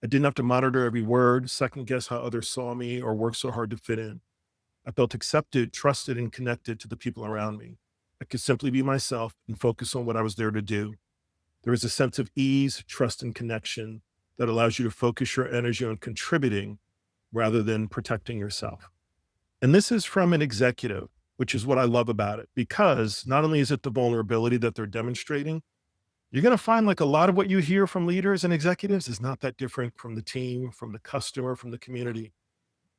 I didn't have to monitor every word, second guess how others saw me, or work so hard to fit in. I felt accepted, trusted, and connected to the people around me. I could simply be myself and focus on what I was there to do. There is a sense of ease, trust, and connection that allows you to focus your energy on contributing rather than protecting yourself. And this is from an executive, which is what I love about it, because not only is it the vulnerability that they're demonstrating, you're going to find like a lot of what you hear from leaders and executives is not that different from the team, from the customer, from the community.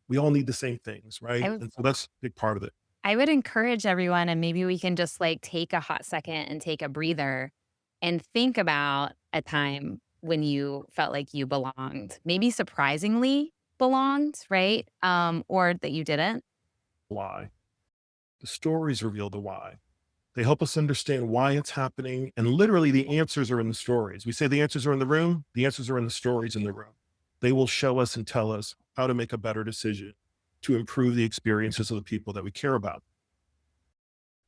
We all need the same things, I right? was And so that's a big part of it. I would encourage everyone, and maybe we can just like take a hot second and take a breather and think about a time when you felt like you belonged, maybe surprisingly belonged, right? Or that you didn't. Why? The stories reveal the why. They help us understand why it's happening. And literally, the answers are in the stories. We say the answers are in the room, the answers are in the stories in the room. They will show us and tell us how to make a better decision to improve the experiences of the people that we care about.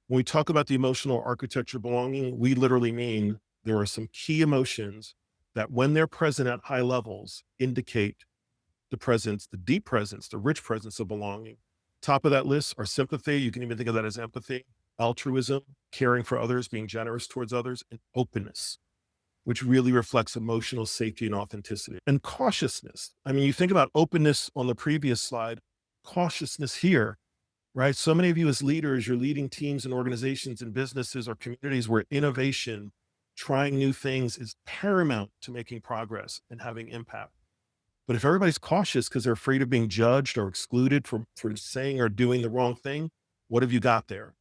When we talk about the emotional architecture of belonging, we literally mean there are some key emotions that, when they're present at high levels, indicate the presence, the deep presence, the rich presence of belonging. Top of that list are sympathy. You can even think of that as empathy, altruism, caring for others, being generous towards others, and openness, which really reflects emotional safety and authenticity. And cautiousness. I mean, you think about openness on the previous slide, cautiousness here, right? So many of you as leaders, you're leading teams and organizations and businesses or communities where innovation, trying new things is paramount to making progress and having impact. But if everybody's cautious because they're afraid of being judged or excluded for saying or doing the wrong thing, what have you got there?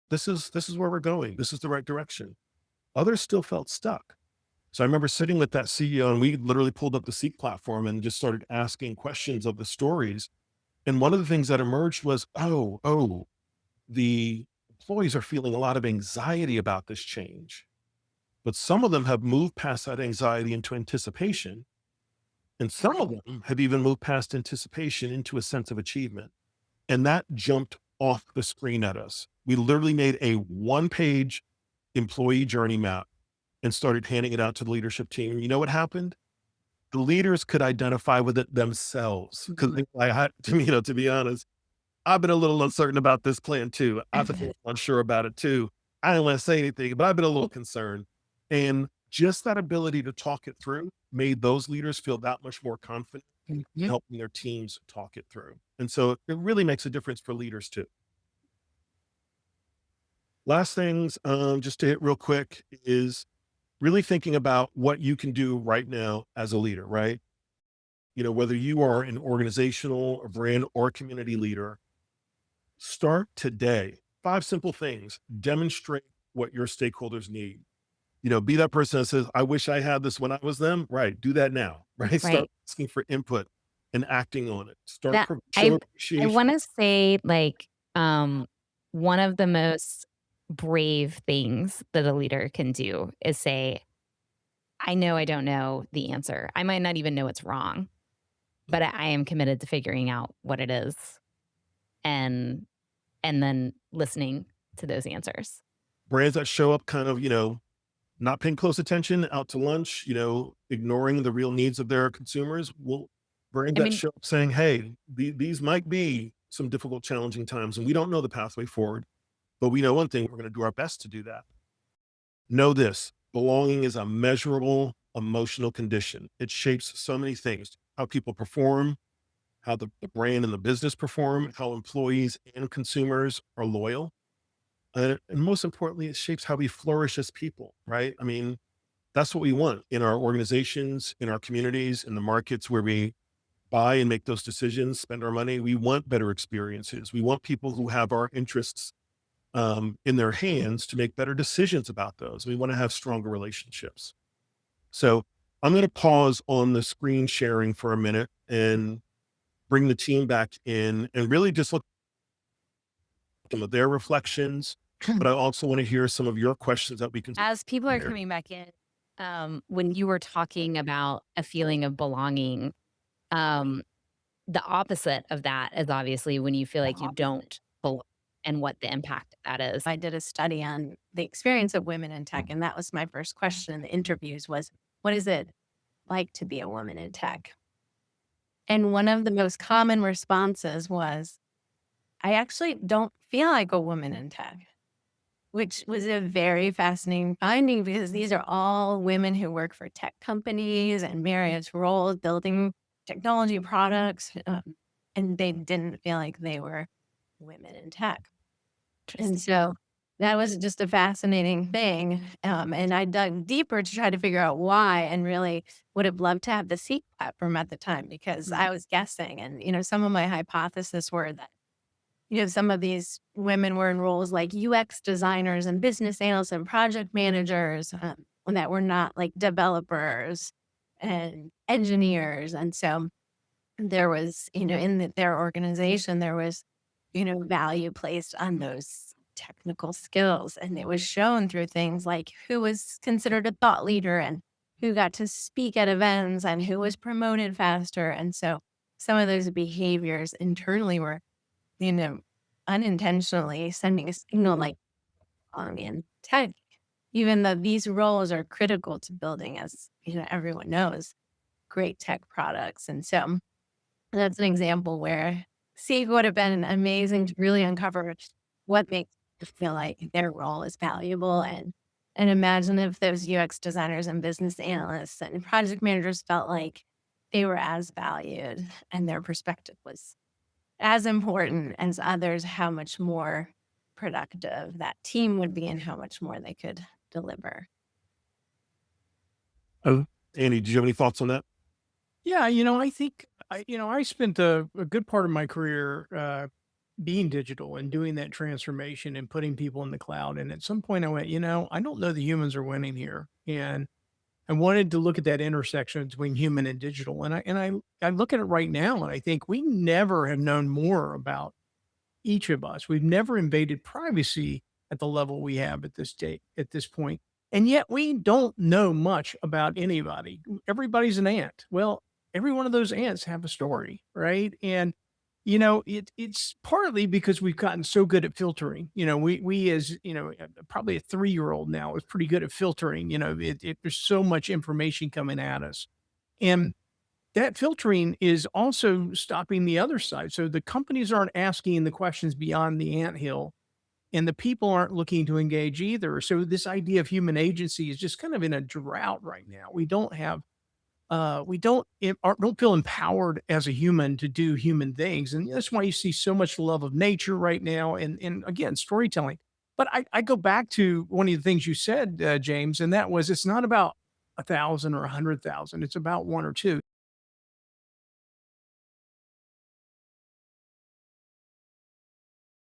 This is where we're going. This is the right direction. Others still felt stuck. So I remember sitting with that CEO and we literally pulled up the SEEQ platform and just started asking questions of the stories. And one of the things that emerged was, the employees are feeling a lot of anxiety about this change. But some of them have moved past that anxiety into anticipation. And some of them have even moved past anticipation into a sense of achievement. And that jumped off the screen at us. We literally made a one-page employee journey map and started handing it out to the leadership team. And you know what happened? The leaders could identify with it themselves. Because I had to, to be honest, I've been a little uncertain about this plan too. I've been a little unsure about it too. I don't want to say anything, but I've been a little concerned. And just that ability to talk it through made those leaders feel that much more confident in Mhm. helping their teams talk it through. And so it really makes a difference for leaders too. Last things, just to hit real quick, is really thinking about what you can do right now as a leader, right? Whether you are an organizational, a brand, or community leader, start today. 5 simple things. Demonstrate what your stakeholders need. Be that person that says, I wish I had this when I was them. Right. Do that now. Right. Start Right. asking for input and acting on it. Start That show I appreciation. want to say like one of the most brave things that a leader can do is say, I know I don't know the answer. I might not even know it's wrong, but I am committed to figuring out what it is and then listening to those answers. Brands that show up kind of, not paying close attention out to lunch, ignoring the real needs of their consumers. Will brands I that mean, show up saying, hey, these might be some difficult, challenging times, and we don't know the pathway forward, but we know one thing, we're going to do our best to do that. Know this: belonging is a measurable emotional condition. It shapes so many things: how people perform, how the brand and the business perform, how employees and consumers are loyal. And most importantly, it shapes how we flourish as people, right? I mean, that's what we want in our organizations, in our communities, in the markets where we buy and make those decisions, spend our money. We want better experiences. We want people who have our interests in their hands to make better decisions about those. We want to have stronger relationships. So I'm going to pause on the screen sharing for a minute and bring the team back in and really just look at some of their reflections. But I also want to hear some of your questions that we can as people are here. coming back in, when you were talking about a feeling of belonging, um, the opposite of that is obviously when you feel like you don't belong and what the impact that is. I did a study on the experience of women in tech, and that was my first question in the interviews was, "What is it like to be a woman in tech? And one of the most common responses was, I actually don't feel like a woman in tech, which was a very fascinating finding because these are all women who work for tech companies and various roles building technology products. And they didn't feel like they were women in tech. And Interesting. so that was just a fascinating thing. And I dug deeper to try to figure out why and really would have loved to have the SEEQ platform at the time because I was guessing. And, some of my hypotheses were that, some of these women were in roles like UX designers and business analysts and project managers and that were not like developers and engineers. And so there was, their organization, there was, value placed on those technical skills. And it was shown through things like who was considered a thought leader and who got to speak at events and who was promoted faster. And so some of those behaviors internally were, you know, unintentionally sending a signal like in tech, even though these roles are critical to building, as everyone knows, great tech products. And so that's an example where SEEK would have been amazing to really uncover what makes them feel like their role is valuable and imagine if those UX designers and business analysts and project managers felt like they were as valued and their perspective was as important as others, how much more productive that team would be and how much more they could deliver. Oh, Andy, did you have any thoughts on that? Yeah, I think I spent a good part of my career being digital and doing that transformation and putting people in the cloud. And at some point, I went, I don't know the humans are winning here, and I wanted to look at that intersection between human and digital. And I look at it right now, and I think we never have known more about each of us. We've never invaded privacy at the level we have at this point. And yet we don't know much about anybody. Everybody's an ant. Well, every one of those ants have a story, right? And it's partly because we've gotten so good at filtering. We as probably a 3-year-old now is pretty good at filtering. There's so much information coming at us, and that filtering is also stopping the other side. So the companies aren't asking the questions beyond the anthill, and the people aren't looking to engage either. So this idea of human agency is just kind of in a drought right now. We don't feel empowered as a human to do human things, and that's why you see so much love of nature right now, and again storytelling. But I go back to one of the things you said, James, and that was it's not about 1,000 or 100,000. It's about one or two.